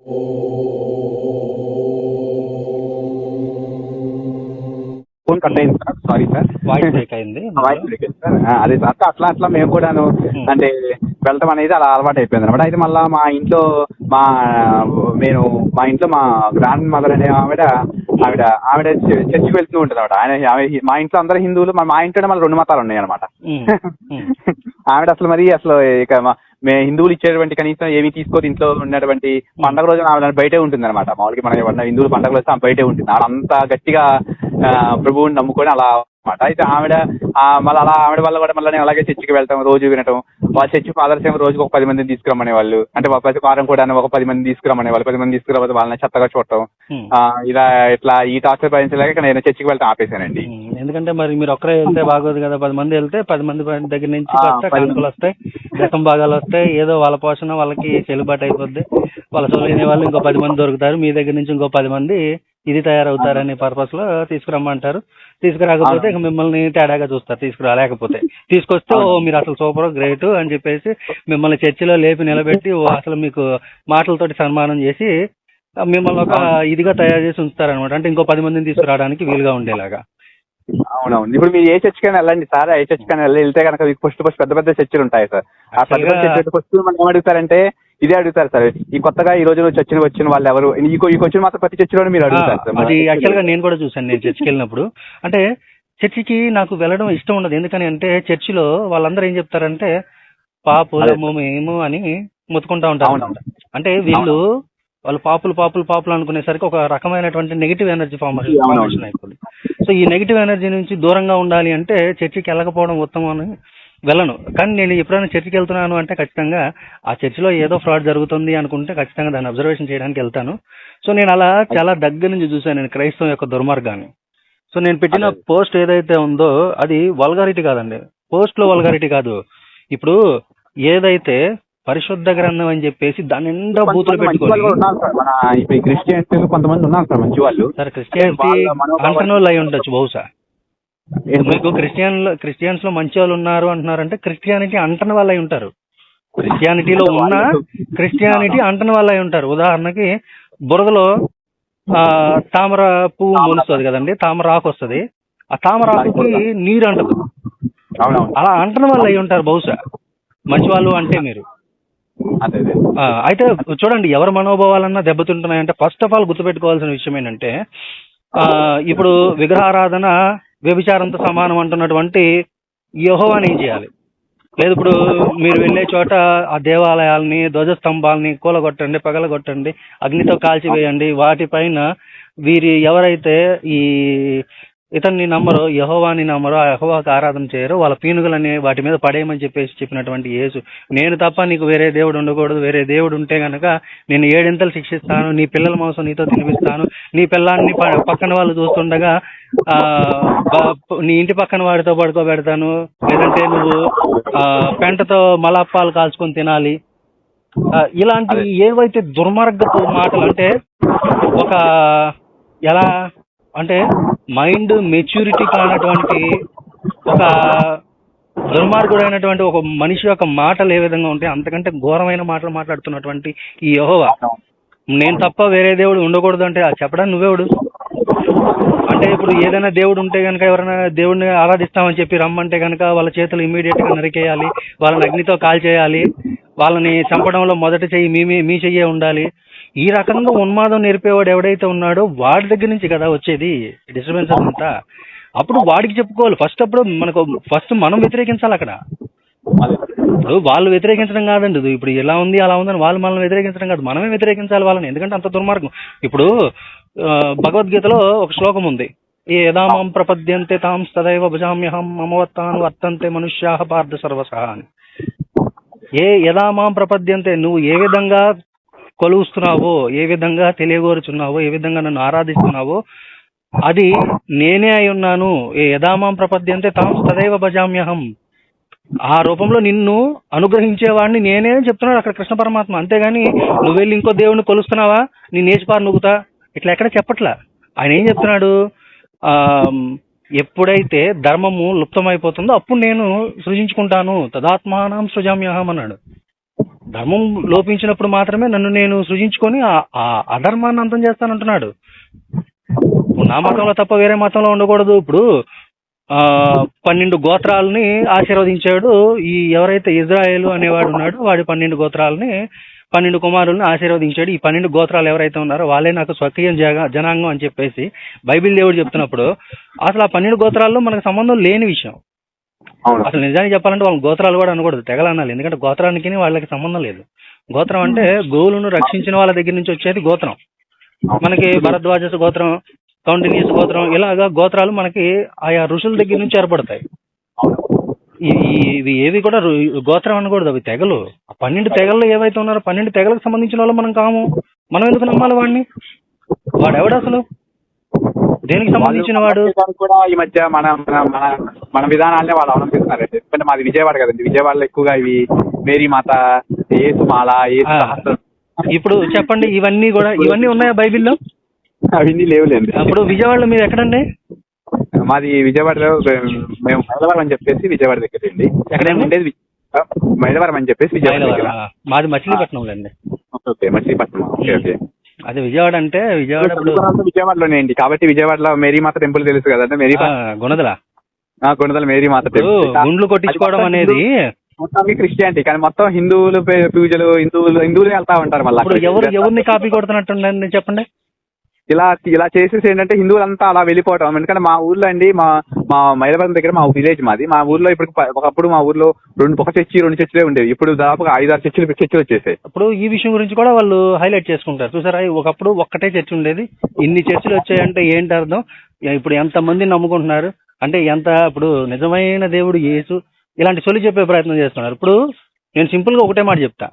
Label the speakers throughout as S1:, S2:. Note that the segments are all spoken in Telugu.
S1: ఫోన్ కట్ అయింది sir, sorry sir.
S2: Voice break అయింది.
S1: వాయిస్ బ్రేక్ అయింది సార్. అదే సార్, అట్లా మేము కూడాను అంటే వెళ్ళటం అనేది అలా అలవాటు అయిపోయింది అనమాట. అయితే మళ్ళీ మా నేను మా ఇంట్లో మా గ్రాండ్ మదర్ అనే ఆవిడ చర్చికి వెళ్తూ ఉంటుంది అనమాట. మా ఇంట్లో అందరూ హిందువులు, మా ఇంట్లోనే మళ్ళీ 2 మతాలు ఉన్నాయి అనమాట. ఆవిడ అసలు ఇక మేము హిందువులు ఇచ్చేటువంటి కనీసం ఏమి తీసుకోదు. ఇంట్లో ఉన్నటువంటి పండుగ రోజున ఆవిడ బయటే ఉంటుంది అనమాట. మామూలుగా మనం ఏమన్నా హిందువులు పండుగలు వస్తే ఆమె బయటే ఉంటుంది. ఆవిడ అంత గట్టిగా ప్రభువుని నమ్ముకొని అలా అనమాట. అయితే మళ్ళీ ఆవిడ వల్ల కూడా మళ్ళీ నేను అలాగే చర్చికి వెళ్తాం, రోజు వినటం. వాళ్ళ చర్చి ఫాదర్స్ ఏమో రోజుకి ఒక 10 మందిని తీసుకురమ్మనే వాళ్ళు. అంటే ప్రతి వారం కూడా ఒక 10 మంది తీసుకురమ్మనే వాళ్ళు. 10 మంది తీసుకురాకపోతే వాళ్ళని చెత్తగా చూడటం, ఇట్లా ఈ టార్చర్ భరించలేక నేను చర్చికి వెళ్తాం ఆపేశానండి.
S2: ఎందుకంటే మరి మీరు ఒక్కరే వెళ్తే బాగోదు కదా. 10 మంది వెళ్తే 10 మంది దగ్గర నుంచి కానుకలు వస్తాయి, రకం భాగాలు వస్తాయి, ఏదో వాళ్ళ పోషణ వాళ్ళకి చెల్లుబాటు అయిపోద్ది. వాళ్ళ సొలైన వాళ్ళు ఇంకో 10 మంది దొరుకుతారు, మీ దగ్గర నుంచి ఇంకో 10 మంది ఇది తయారవుతారనే పర్పస్ లో తీసుకురమ్మంటారు. తీసుకురాకపోతే ఇక మిమ్మల్ని తేడాగా చూస్తారు. తీసుకురాలేకపోతే, తీసుకొస్తే మీరు అసలు సూపర్ గ్రేట్ అని చెప్పేసి మిమ్మల్ని చర్చిలో లేపి నిలబెట్టి అసలు మీకు మాటలతోటి సన్మానం చేసి మిమ్మల్ని ఒక ఇదిగా తయారు చేసి ఉంచుతారనమాట. అంటే ఇంకో 10 మందిని తీసుకురావడానికి వీలుగా ఉండేలాగా.
S1: అవునవును. ఇప్పుడు మీరు ఏ చర్చికైనా వెళ్ళండి సార్, ఏ చర్చికైనా వెళ్తే కనుక మీకు ఫస్ట్ పెద్ద పెద్ద చర్చిలు ఉంటాయి సార్. ఆ పెద్ద చర్చ ఫస్ట్ మనం ఏమడుగుతారంటే ఇదే అడుగుతారు సార్, ఈ కొత్తగా ఈ రోజు చర్చికి వచ్చిన వాళ్ళు ఎవరు, ఈ వచ్చిన మాత్రం ప్రతి చర్చిలో మీరు అడుగుతారు సార్.
S2: అది యాక్చువల్ గా నేను కూడా చూసాను. నేను చర్చికి వెళ్ళినప్పుడు అంటే చర్చికి నాకు వెళ్ళడం ఇష్టం ఉండదు. ఎందుకని అంటే చర్చిలో వాళ్ళందరూ ఏం చెప్తారంటే పాపులము మేము అని మొత్తుకుంటా ఉంటారు. అంటే వాళ్ళు పాపులు అనుకునేసరికి ఒక రకమైనటువంటి నెగిటివ్ ఎనర్జీ ఫార్మేషన్ అయిపోతుంది. సో ఈ నెగిటివ్ ఎనర్జీ నుంచి దూరంగా ఉండాలి అంటే చర్చికి వెళ్ళకపోవడం ఉత్తమం అని వెళ్ళను. కానీ నేను ఎప్పుడైనా చర్చికి వెళ్తున్నాను అంటే ఖచ్చితంగా ఆ చర్చిలో ఏదో ఫ్రాడ్ జరుగుతుంది అనుకుంటే ఖచ్చితంగా దాన్ని అబ్జర్వేషన్ చేయడానికి వెళ్తాను. సో నేను అలా చాలా దగ్గర నుంచి చూశాను నేను క్రైస్తవం యొక్క దుర్మార్గాన్ని. సో నేను పెట్టిన పోస్ట్ ఏదైతే ఉందో అది వల్గారిటీ కాదండి. పోస్ట్ లో వల్గారిటీ కాదు. ఇప్పుడు ఏదైతే పరిశుద్ధ గ్రంథం అని చెప్పేసి దాని నిండా బూతులు పెట్టుకోవాలి.
S1: కొంతమంది ఉన్నారు సార్ మంచి వాళ్ళు.
S2: సార్ క్రిస్టియానిటీ అంటనోళ్ళు అయి ఉండొచ్చు బహుశా. మీకు క్రిస్టియన్స్ లో మంచి వాళ్ళు ఉన్నారు అంటున్నారంటే క్రిస్టియానిటీ అంటని వాళ్ళు అయి ఉంటారు. క్రిస్టియానిటీలో ఉన్న క్రిస్టియానిటీ అంటని వాళ్ళు అయి ఉంటారు. ఉదాహరణకి బురదలో తామర పువ్వు మొలుస్తుంది కదండి, తామర ఆకు వస్తుంది. ఆ తామర ఆకుకి నీరు అంటదు. అలా అంటని వాళ్ళు అయి ఉంటారు బహుశా మంచి వాళ్ళు అంటే మీరు. అయితే చూడండి, ఎవరి మనోభావాలన్నా దెబ్బతింటున్నాయంటే ఫస్ట్ ఆఫ్ ఆల్ గుర్తుపెట్టుకోవాల్సిన విషయం ఏంటంటే ఇప్పుడు విగ్రహారాధన వ్యభిచారంతో సమానం అంటున్నటువంటి యెహోవాని ఏం చేయాలి? లేదు, ఇప్పుడు మీరు వెళ్ళే చోట ఆ దేవాలయాల్ని, ధ్వజస్తంభాలని కూలగొట్టండి, పగలగొట్టండి, అగ్నితో కాల్చివేయండి. వాటిపైన ఎవరైతే ఇతన్ని నమ్మరో, యెహోవాని నమ్మరో, ఆ యెహోవాకి ఆరాధన చేయరో వాళ్ళ పీనుగులని వాటి మీద పడేయమని చెప్పినటువంటి యేసు, నేను తప్ప నీకు వేరే దేవుడు ఉండకూడదు, వేరే దేవుడు ఉంటే గనక నేను 7 ఇంతలు శిక్షిస్తాను, నీ పిల్లల మాంసం నీతో తినిపిస్తాను, నీ పిల్లాన్ని పక్కన వాళ్ళు చూస్తుండగా నీ ఇంటి పక్కన వాడితో పడుకోబెడతాను, లేదంటే నువ్వు పెంటతో మలాప్పాలు కాల్చుకొని తినాలి. ఇలాంటి ఏవైతే దుర్మార్గపు మాటలు, అంటే ఒక ఎలా అంటే మైండ్ మెచ్యూరిటీ కానటువంటి ఒక దుర్మార్గుడైనటువంటి ఒక మనిషి యొక్క మాటలు ఏ విధంగా ఉంటాయి, అంతకంటే ఘోరమైన మాటలు మాట్లాడుతున్నటువంటి ఈ యెహోవా, నేను తప్ప వేరే దేవుడు ఉండకూడదు అంటే చెప్పడానికి నువ్వేవుడు? అంటే ఇప్పుడు ఏదైనా దేవుడు ఉంటే కనుక, ఎవరైనా దేవుడిని ఆరాధిస్తామని చెప్పి రమ్మంటే కనుక వాళ్ళ చేతులు ఇమ్మీడియట్ గా నరికేయాలి, వాళ్ళని అగ్నితో కాల్చేయాలి, వాళ్ళని చంపడంలో మొదటి చెయ్యి మీ చెయ్యే ఉండాలి. ఈ రకంగా ఉన్మాదం నేర్పేవాడు ఎవడైతే ఉన్నాడో వాడి దగ్గర నుంచి కదా వచ్చేది డిస్టర్బెన్స్ అంతా. అప్పుడు వాడికి చెప్పుకోవాలి ఫస్ట్ మనం వ్యతిరేకించాలి అక్కడ. ఇప్పుడు వాళ్ళు వ్యతిరేకించడం కాదండి, ఇప్పుడు ఇలా ఉంది అలా ఉందని వాళ్ళు మనల్ని వ్యతిరేకించడం కాదు, మనమే వ్యతిరేకించాలి వాళ్ళని. ఎందుకంటే అంత దుర్మార్గం. ఇప్పుడు భగవద్గీతలో ఒక శ్లోకం ఉంది, ఏ యదామాం ప్రపద్యంతే తాం తదైవ భజామ్యహం మమవత్తాను వర్తంతే మనుష్యాః పార్థ సర్వసః అని. ఏ యదామాం ప్రపద్యంతే, నువ్వు ఏ విధంగా కొలుస్తున్నావో, ఏ విధంగా తెలియగోరుచున్నావో, ఏ విధంగా నన్ను ఆరాధిస్తున్నావో అది నేనే అయి ఉన్నాను. ఏ యదామాం ప్రపద్యంతే తాం తదైవ భజామ్యహం, ఆ రూపంలో నిన్ను అనుగ్రహించేవాడిని నేనే చెప్తున్నాడు అక్కడ కృష్ణ పరమాత్మ. అంతేగాని నువ్వు వెళ్ళి ఇంకో దేవుడిని కొలుస్తున్నావా, నీ నేచిపారు నువ్వుతా, ఇట్లా ఎక్కడ చెప్పట్లా. ఆయన ఏం చెప్తున్నాడు, ఎప్పుడైతే ధర్మము లుప్తమైపోతుందో అప్పుడు నేను సృజించుకుంటాను, తదాత్మానం సృజామ్యహం అన్నాడు. ధర్మం లోపించినప్పుడు మాత్రమే నన్ను నేను సృజించుకొని ఆ అధర్మాన్ని అంతం చేస్తానంటున్నాడు. నా మతంలో తప్ప వేరే మతంలో ఉండకూడదు. ఇప్పుడు 12 గోత్రాలని ఆశీర్వదించాడు. ఈ ఎవరైతే ఇజ్రాయేలు అనేవాడు ఉన్నాడో వాడి 12 గోత్రాలని 12 కుమారులను ఆశీర్వదించాడు. ఈ 12 గోత్రాలు ఎవరైతే ఉన్నారో వాళ్ళే నాకు స్వకీయ జనాంగం అని చెప్పేసి బైబిల్ దేవుడు చెప్తున్నప్పుడు అసలు ఆ 12 గోత్రాల్లో మనకు సంబంధం లేని విషయం. అసలు నిజానికి చెప్పాలంటే వాళ్ళ గోత్రాలు కూడా అనకూడదు, తెగలు అనాలి. ఎందుకంటే గోత్రానికి వాళ్ళకి సంబంధం లేదు. గోత్రం అంటే గోవులను రక్షించిన వాళ్ళ దగ్గర నుంచి వచ్చేది గోత్రం. మనకి భరద్వాజ గోత్రం, కౌండిన్యస్ గోత్రం, ఇలాగా గోత్రాలు మనకి ఆయా ఋషుల దగ్గర నుంచి ఏర్పడతాయి. ఇవి ఏవి కూడా గోత్రం అనకూడదు, అవి తెగలు. ఆ 12 తెగల్లో ఏవైతే ఉన్నారో 12 తెగలకు సంబంధించిన వాళ్ళు మనం కాము. మనం ఎందుకు నమ్మాలి వాడిని? వాడెవడు అసలు? దేనికి సంబంధించిన వాడు?
S1: కూడా ఈ మధ్య మన మన మన విధానాలనే వాళ్ళు అవలంబిస్తున్నారండి. ఎందుకంటే మాది విజయవాడ కదండి. విజయవాడలో ఎక్కువగా ఇవి మేరీ మాత, యేసుమాల,
S2: ఇప్పుడు చెప్పండి, ఇవన్నీ ఉన్నాయా బైబిల్లో?
S1: అవన్నీ లేవులేండి.
S2: ఇప్పుడు విజయవాడలో మీరు ఎక్కడండి?
S1: మాది విజయవాడలో మేము మైలవరం అని చెప్పేసి విజయవాడ దగ్గర అండి. ఎక్కడ ఉండేది మైలవరం అని చెప్పేసి విజయవాడ.
S2: మాది మచిలీపట్నంలో అండి.
S1: ఓకే, మచిలీపట్నం. Okay okay.
S2: అదే విజయవాడ అంటే
S1: విజయవాడలోనే అండి. కాబట్టి విజయవాడలో మేరీ మాత టెంపుల్ తెలుసు కదండి. మేరీ గుణదల మేరీ మాత టెంపుల్.
S2: గుండ్లు కొట్టించుకోవడం అనేది
S1: మొత్తానికి క్రిస్టియానిటీ, కానీ మొత్తం హిందువులు పూజలు హిందువులు వెళ్తా ఉంటారు. మళ్ళీ
S2: ఎవరిని కాపీ కొడుతున్నట్టు చెప్పండి.
S1: ఇలా చేసేసి ఏంటంటే హిందువులంతా అలా వెళ్ళిపోవటం. ఎందుకంటే మా ఊర్లో అండి, మా మైలవరం దగ్గర మా విలేజ్ మాది. మా ఊర్లో ఇప్పుడు ఒకప్పుడు మా ఊర్లో ఒక చర్చి 2 చర్చిలే ఉండేవి. ఇప్పుడు దాదాపుగా 5-6 చర్చిలు వచ్చేసాయి.
S2: ఇప్పుడు ఈ విషయం గురించి కూడా వాళ్ళు హైలైట్ చేసుకుంటారు. చూసారా, ఒకప్పుడు ఒక్కటే చర్చి ఉండేది, ఇన్ని చర్చిలు వచ్చాయంటే ఏంటి అర్థం? ఇప్పుడు ఎంతమంది నమ్ముకుంటున్నారు అంటే ఇప్పుడు నిజమైన దేవుడు యేసు ఇలాంటి సొలి చెప్పే ప్రయత్నం చేస్తున్నారు. ఇప్పుడు నేను సింపుల్ గా ఒకటే మాట చెప్తా.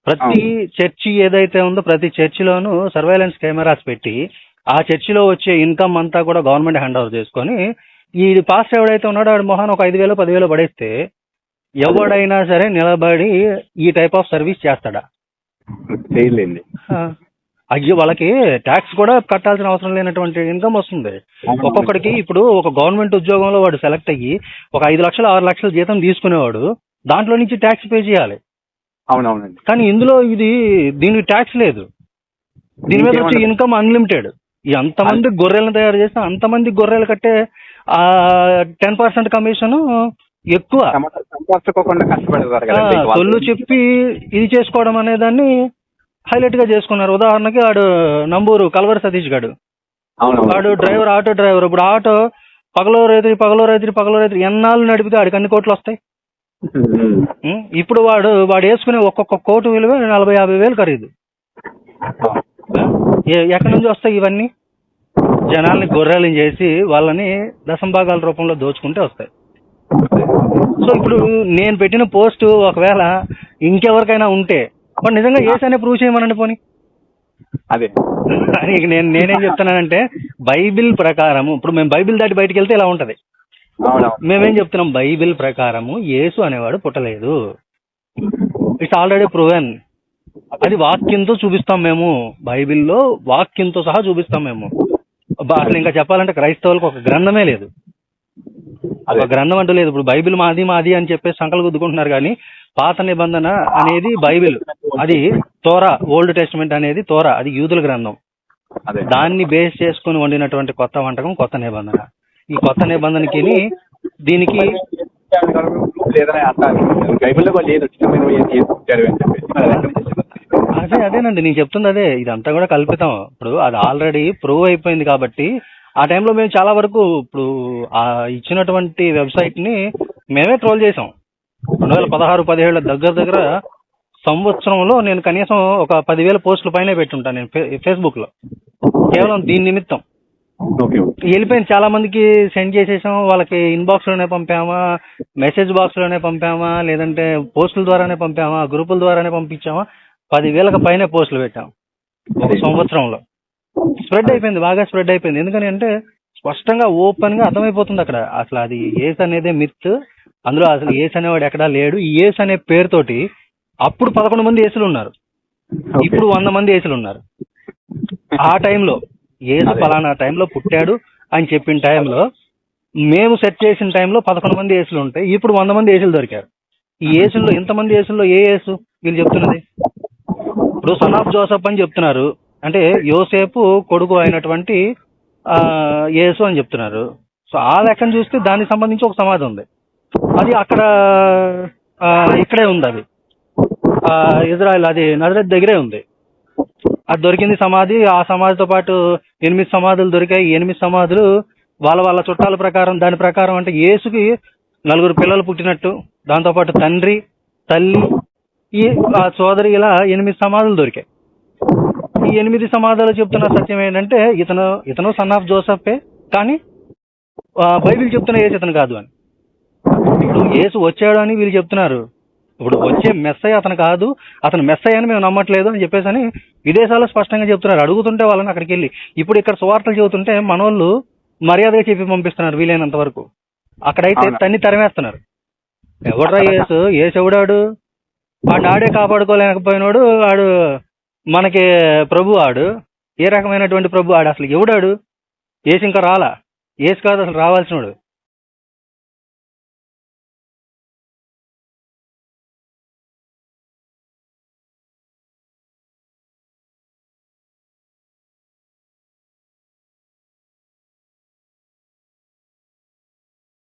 S2: ప్రతి చర్చి ఏదైతే ఉందో ప్రతి చర్చిలోనూ సర్వేలెన్స్ కెమెరాస్ పెట్టి ఆ చర్చిలో వచ్చే ఇన్కమ్ అంతా కూడా గవర్నమెంట్ హ్యాండ్ ఓవర్ చేసుకొని ఈ పాస్టర్ ఎవడైతే ఉన్నాడో ఆడి మొహాన్ ఒక 5,000-10,000 పడేస్తే ఎవడైనా సరే నిలబడి ఈ టైప్ ఆఫ్ సర్వీస్ చేస్తాడా? అయ్యో, వాళ్ళకి ట్యాక్స్ కూడా కట్టాల్సిన అవసరం లేనటువంటి ఇన్కమ్ వస్తుంది ఒక్కొక్కడికి. ఇప్పుడు ఒక గవర్నమెంట్ ఉద్యోగంలో వాడు సెలెక్ట్ అయ్యి ఒక 5 లక్షలు 6 లక్షల జీతం తీసుకునేవాడు దాంట్లో నుంచి ట్యాక్స్ పే చేయాలి.
S1: అవునవునండి.
S2: కానీ ఇందులో దీనికి ట్యాక్స్ లేదు. దీని మీద వచ్చే ఇన్కమ్ అన్లిమిటెడ్. ఎంతమంది గొర్రెలను తయారు చేస్తే అంతమంది గొర్రెలు కట్టే 10% కమిషన్ ఎక్కువ. సొల్లు చెప్పి ఇది చేసుకోవడం అనే దాన్ని హైలైట్ గా చేసుకున్నారు. ఉదాహరణకి వాడు నంబూరు కల్వరి సతీష్ గాడు, వాడు ఆటో డ్రైవర్. ఇప్పుడు ఆటో పగలో రైతురి ఎన్నాళ్ళు నడిపితే ఆడికి అన్ని కోట్లు వస్తాయి. ఇప్పుడు వాడు వేసుకునే ఒక్కొక్క కోటు విలువ 40-50 వేలు ఖరీదు. ఎక్కడి నుంచి వస్తాయి ఇవన్నీ? జనాల్ని గొర్రెలను చేసి వాళ్ళని దశంభాగాల రూపంలో దోచుకుంటే వస్తాయి. సో ఇప్పుడు నేను పెట్టిన పోస్ట్ ఒకవేళ ఇంకెవరికైనా ఉంటే మరి నిజంగా ఏసనే ప్రూవ్ చేయమనండి పోనీ.
S1: అదే
S2: నేనేం చెప్తున్నానంటే బైబిల్ ప్రకారము, ఇప్పుడు మేము బైబిల్ దాటి బయటకు వెళ్తే ఇలా ఉంటది. మేమేం చెప్తున్నాం, బైబిల్ ప్రకారము యేసు అనేవాడు పుట్టలేదు. It's already proven. అది వాక్యంతో చూపిస్తాం మేము, బైబిల్లో వాక్యంతో సహా చూపిస్తాం మేము. అసలు ఇంకా చెప్పాలంటే క్రైస్తవులకు ఒక గ్రంథమే లేదు, ఒక గ్రంథం అంటూ లేదు. ఇప్పుడు బైబిల్ మాది అని చెప్పేసి సంకలు గుద్దుకుంటున్నారు. కానీ పాత నిబంధన అనేది బైబిల్, అది తోరా, ఓల్డ్ టెస్టిమెంట్ అనేది తోరా, అది యూదుల గ్రంథం. దాన్ని బేస్ చేసుకుని వండినటువంటి కొత్త వంటకం కొత్త నిబంధన. ఈ కొత్త నిబంధనకి దీనికి అదేనండి నేను చెప్తుంది అదే. ఇదంతా కూడా కల్పితం. ఇప్పుడు అది ఆల్రెడీ ప్రూవ్ అయిపోయింది కాబట్టి ఆ టైంలో మేము చాలా వరకు ఇప్పుడు ఆ ఇచ్చినటువంటి వెబ్సైట్ ని మేమే ట్రోల్ చేసాం. 2016-17 దగ్గర సంవత్సరంలో నేను కనీసం ఒక 10,000 పోస్టుల పైన పెట్టుంటాను నేను ఫేస్బుక్ లో, కేవలం దీని నిమిత్తం. వెళ్ళిపోయింది, చాలా మందికి సెండ్ చేసేసాం. వాళ్ళకి ఇన్బాక్స్ లోనే పంపామా, మెసేజ్ బాక్స్ లోనే పంపామా, లేదంటే పోస్టుల ద్వారానే పంపామా, గ్రూపుల ద్వారానే పంపించామా, 10,000కి పైన పోస్టులు పెట్టాం ఒక సంవత్సరంలో. స్ప్రెడ్ అయిపోయింది, బాగా స్ప్రెడ్ అయిపోయింది. ఎందుకని అంటే స్పష్టంగా ఓపెన్ గా అర్థమైపోతుంది అక్కడ అసలు అది ఏస్ అనేదే మిత్. అందులో అసలు ఏస్ అనేవాడు ఎక్కడా లేడు. ఈ ఏస్ అనే పేరుతోటి అప్పుడు 11 మంది ఏసులు ఉన్నారు, ఇప్పుడు 100 మంది ఏసులు ఉన్నారు. ఆ టైంలో ఏసు ఫలానా టైంలో పుట్టాడు అని చెప్పిన టైంలో మేము సెర్చ్ చేసిన టైంలో 11 మంది ఏసులు ఉంటాయి, ఇప్పుడు 100 మంది ఏసులు దొరికారు. ఈ యేసుల్లో ఇంతమంది యేసుల్లో ఏ యేసు వీళ్ళు చెప్తున్నది? ఇప్పుడు సన్ ఆఫ్ జోసఫ్ అని చెప్తున్నారు, అంటే యోసేపు కొడుకు అయినటువంటి యేసు అని చెప్తున్నారు. సో ఆ లెక్కను చూస్తే దానికి సంబంధించి ఒక సమాధి ఉంది, అది అక్కడ ఇక్కడే ఉంది, అది ఇజ్రాయెల్, అది నజరేత్ దగ్గరే ఉంది. అది దొరికింది సమాధి. ఆ సమాధితో పాటు 8 సమాధులు దొరికాయి. 8 సమాధులు వాళ్ళ వాళ్ళ చుట్టాల ప్రకారం, దాని ప్రకారం అంటే యేసుకి 4 పిల్లలు పుట్టినట్టు, దాంతోపాటు తండ్రి, తల్లి, ఈ సోదరి, ఇలా 8 సమాధులు దొరికాయి. ఈ 8 సమాధులు చెప్తున్న సత్యం ఏంటంటే ఇతను సన్ ఆఫ్ జోసఫే, కానీ బైబిల్ చెప్తున్న యేసు ఇతను కాదు అని. ఇప్పుడు యేసు వచ్చాడు అని వీళ్ళు చెప్తున్నారు. ఇప్పుడు వచ్చే మెస్సయ్య అతను కాదు, అతను మెస్సయ్య అని మేము నమ్మట్లేదు అని చెప్పేసి అని విదేశాల్లో స్పష్టంగా చెప్తున్నారు. అడుగుతుంటే వాళ్ళని అక్కడికి వెళ్ళి, ఇప్పుడు ఇక్కడ సువార్తలు చెబుతుంటే మనోళ్ళు మర్యాదగా చెప్పి పంపిస్తున్నారు వీలైనంత వరకు. అక్కడైతే తన్ని తరిమేస్తున్నారు. ఎవడ్రా యేసు? యేసు ఎవడాడు? ఆడే కాపాడుకోలేకపోయినాడు, ఆడు మనకి ప్రభు. ఆడు ఏ రకమైనటువంటి ప్రభు? ఆడు అసలు ఎవడాడు? యేసు ఇంకా రాలా, యేసు కాదు అసలు రావాల్సినోడు.